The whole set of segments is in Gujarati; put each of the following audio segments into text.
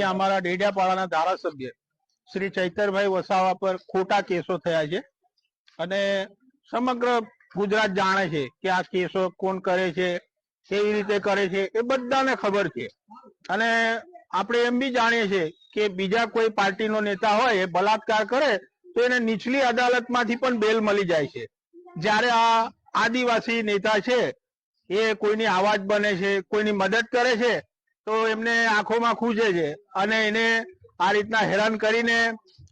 અમારા ડેડિયાપાડાના ધારાસભ્ય શ્રી ચૈતરભાઈ વસાવા પર ખોટા કેસો થયા છે અને સમગ્ર ગુજરાત જાણે છે કે આ કેસો કોણ કરે છે, કેવી રીતે કરે છે, એ બધાને ખબર છે. અને આપણે એમ બી જાણીએ છીએ કે બીજા કોઈ પાર્ટીનો નેતા હોય એ બલાત્કાર કરે તો એને નીચલી અદાલતમાંથી પણ બેલ મળી જાય છે. જ્યારે આ આદિવાસી નેતા છે એ કોઈની આવાજ બને છે, કોઈની મદદ કરે છે તો એમને આંખોમાં ખૂજે છે અને એને આ રીતના હેરાન કરીને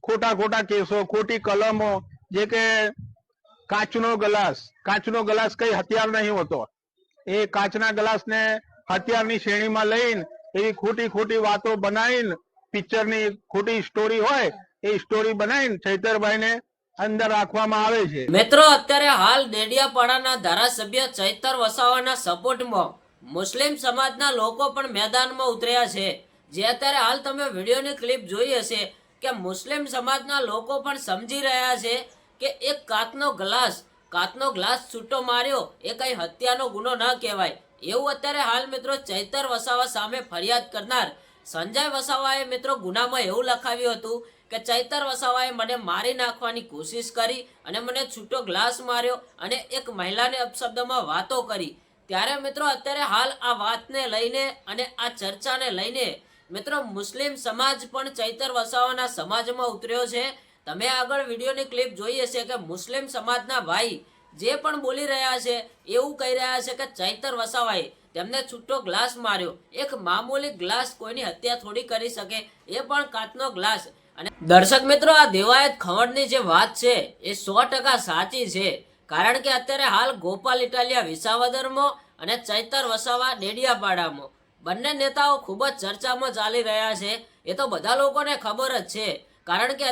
ખોટા ખોટા કેસો, ખોટી કલમો, જે કે કાચનો ગ્લાસ કઈ હથિયાર નહીં હોતો, એ કાચના ગ્લાસને હથિયારની શ્રેણીમાં લઈને એવી ખોટી ખોટી વાતો બનાવીને પિક્ચરની ખોટી સ્ટોરી હોય એ સ્ટોરી બનાવીને ચૈતરભાઈને અંદર રાખવામાં આવે છે. મિત્રો અત્યારે હાલ ડેડિયાપાડાના ધારાસભ્ય ચૈતર વસાવાના સપોર્ટમાં મુસ્લિમ સમાજના લોકો પણ મેદાનમાં ઉતર્યા છે. જે અત્યારે હાલ તમે વિડીયોની ક્લિપ જોઈ હશે કે મુસ્લિમ સમાજના લોકો પણ સમજી રહ્યા છે કે એક કાચનો ગ્લાસ છૂટો માર્યો એ કઈ હત્યાનો ગુનો ન કહેવાય. એવું અત્યારે હાલ મિત્રો ચૈતર વસાવા સામે ફરિયાદ કરનાર સંજય વસાવાએ મિત્રો ગુનામાં એવું લખાવ્યું હતું કે ચૈતર વસાવાએ મને મારી નાખવાની કોશિશ કરી અને મને છૂટો ગ્લાસ માર્યો અને એક મહિલાને અપશબ્દમાં વાતો કરી. ત્યારે મિત્રો અત્યારે હાલ આ વાતને લઈને અને આ ચર્ચાને લઈને મિત્રો મુસ્લિમ સમાજ પણ ચૈતર વસાવાના સમાજમાં ઉતર્યો છે. તમે આગળ વિડીયોની ક્લિપ જોઈ હશે કે મુસ્લિમ સમાજના ભાઈ જે પણ બોલી રહ્યા છે એવું કહી રહ્યા છે કે ચૈતર વસાવાએ તેમને છૂટો ગ્લાસ માર્યો. એક મામૂલી ગ્લાસ કોઈની હત્યા થોડી કરી શકે, એ પણ કાચનો ગ્લાસ. અને દર્શક મિત્રો, આ દેવાયત ખવડની જે વાત છે એ 100% સાચી છે. કારણ કે અત્યારે હાલ ગોપાલ ઇટાલિયા વિસાવદરમાં અને ચૈતર વસાવા ડેડિયાપાડામાં બંને નેતાઓ ખૂબ જ ચર્ચામાં ચાલી રહ્યા છે. એ તો બધા લોકોને ખબર જ છે. કારણ કે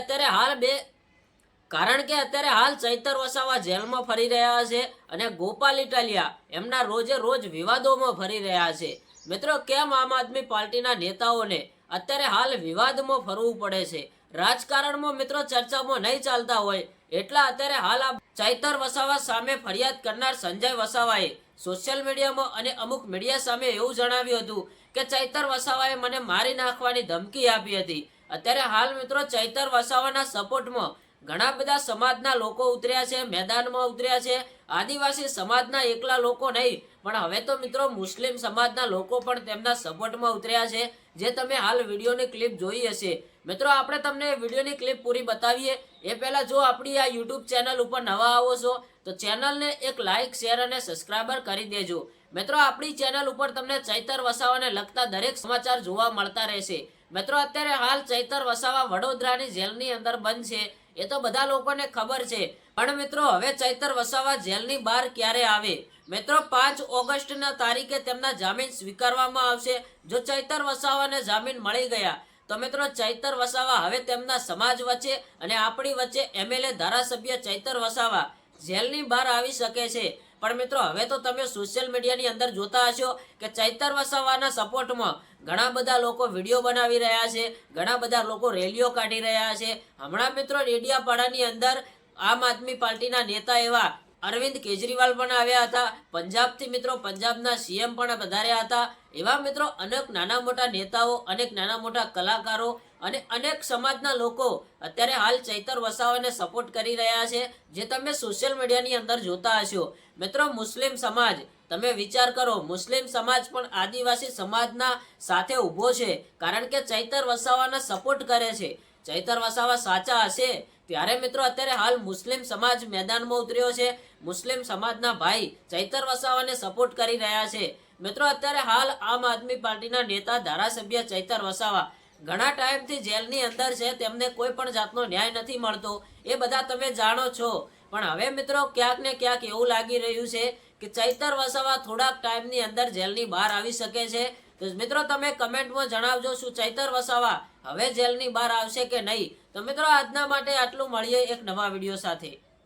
અત્યારે હાલ ચૈતર વસાવા જેલમાં ફરી રહ્યા છે અને ગોપાલ ઇટાલિયા એમના રોજે રોજ વિવાદોમાં ફરી રહ્યા છે. મિત્રો, કેમ આમ આદમી પાર્ટીના નેતાઓને અત્યારે હાલ વિવાદમાં ફરવું પડે છે? રાજકારણમાં મિત્રો ચર્ચામાં નહીં ચાલતા હોય એટલા અત્યારે હાલ આ ચૈતર વસાવા સામે ફરિયાદ કરનાર સંજય વસાવાએ સોશિયલ મીડિયામાં અને અમુક મીડિયા સામે એવું જણાવ્યું હતું કે ચૈતર વસાવાએ મને મારી નાખવાની ધમકી આપી હતી. અત્યારે હાલ મિત્રો ચૈતર વસાવાના સપોર્ટમાં ઘણા બધા સમાજના લોકો ઉતર્યા છે, મેદાનમાં ઉતર્યા છે. આદિવાસી સમાજના એકલા લોકો નહીં પણ હવે તો મિત્રો મુસ્લિમ સમાજના લોકો પણ તેમના સપોર્ટમાં ઉતર્યા છે, જે તમે હાલ વિડીયોની ક્લિપ જોઈ હશે. મિત્રો, આપણે તમને વિડીયોની ક્લિપ પૂરી બતાવીએ એ પહેલા જો આપણી આ યુટ્યુબ ચેનલ ઉપર નવા આવો છો તો ચેનલને એક લાઇક, શેર અને સબસ્ક્રાઇબર કરી દેજો. મિત્રો, આપણી ચેનલ ઉપર તમને ચૈતર વસાવાને લગતા દરેક સમાચાર જોવા મળતા રહેશે. મિત્રો, અત્યારે હાલ ચૈતર વસાવા વડોદરાની જેલની અંદર બંધ છે એ તો બધા લોકોને ખબર છે. પણ મિત્રો, હવે ચૈતર વસાવા જેલની બહાર ક્યારે આવે? મિત્રો, 5 ઓગસ્ટના તારીખે તેમના જામીન સ્વીકારવામાં આવશે. જો ચૈતર વસાવાને જામીન મળી ગયા તો મિત્રો ચૈતર વસાવા હવે તેમના સમાજ વચ્ચે અને આપણી વચ્ચે એમએલએ ધારાસભ્ય ચૈતર વસાવા જેલની બહાર આવી શકે છે. પણ મિત્રો, હવે તો તમે સોશિયલ મીડિયાની અંદર જોતા હશો કે ચૈતર વસાવાના સપોર્ટમાં ઘણા બધા લોકો વિડીયો બનાવી રહ્યા છે, ઘણા બધા લોકો રેલીઓ કાઢી રહ્યા છે. હમણાં મિત્રો ડેડિયાપાડાની અંદર આમ આદમી પાર્ટીના નેતા એવા અરવિંદ કેજરીવાલ પણ આવ્યા હતા. પંજાબથી મિત્રો પંજાબના સીએમ પણ પધાર્યા હતા. એવા મિત્રો અનેક નાના મોટા નેતાઓ, અનેક નાના મોટા કલાકારો અને અનેક સમાજના લોકો અત્યારે હાલ ચૈતર વસાવાને સપોર્ટ કરી રહ્યા છે, જે તમે સોશિયલ મીડિયાની અંદર જોતા હશો. મિત્રો, મુસ્લિમ સમાજ, તમે વિચાર કરો, મુસ્લિમ સમાજ પણ આદિવાસી સમાજના સાથે ઊભો છે. કારણ કે ચૈતર વસાવાને સપોર્ટ કરે છે. ચૈતર વસાવા સાચા હશે ત્યારે મિત્રો અત્યારે હાલ મુસ્લિમ સમાજ મેદાનમાં ઉતર્યો છે. મુસ્લિમ સમાજના ભાઈ ચૈતર વસાવાને સપોર્ટ કરી રહ્યા છે. મિત્રો, અત્યારે હાલ આમ આદમી પાર્ટીના નેતા ધારાસભ્ય ચૈતર વસાવા ઘણા ટાઈમથી જેલની અંદર છે. તેમને કોઈ પણ જાતનો ન્યાય નથી મળતો, એ બધા તમે જાણો છો. પણ હવે મિત્રો ક્યાંક ને ક્યાંક એવું લાગી રહ્યું છે કે ચૈતર વસાવા થોડાક ટાઈમની અંદર જેલની બહાર આવી શકે છે. તો મિત્રો તમે કમેન્ટમાં જણાવજો, શું ચૈતર વસાવા હવે જેલની બહાર આવશે કે નહીં? તો મિત્રો આજના માટે આટલું, મળીએ એક નવા વિડીયો સાથે.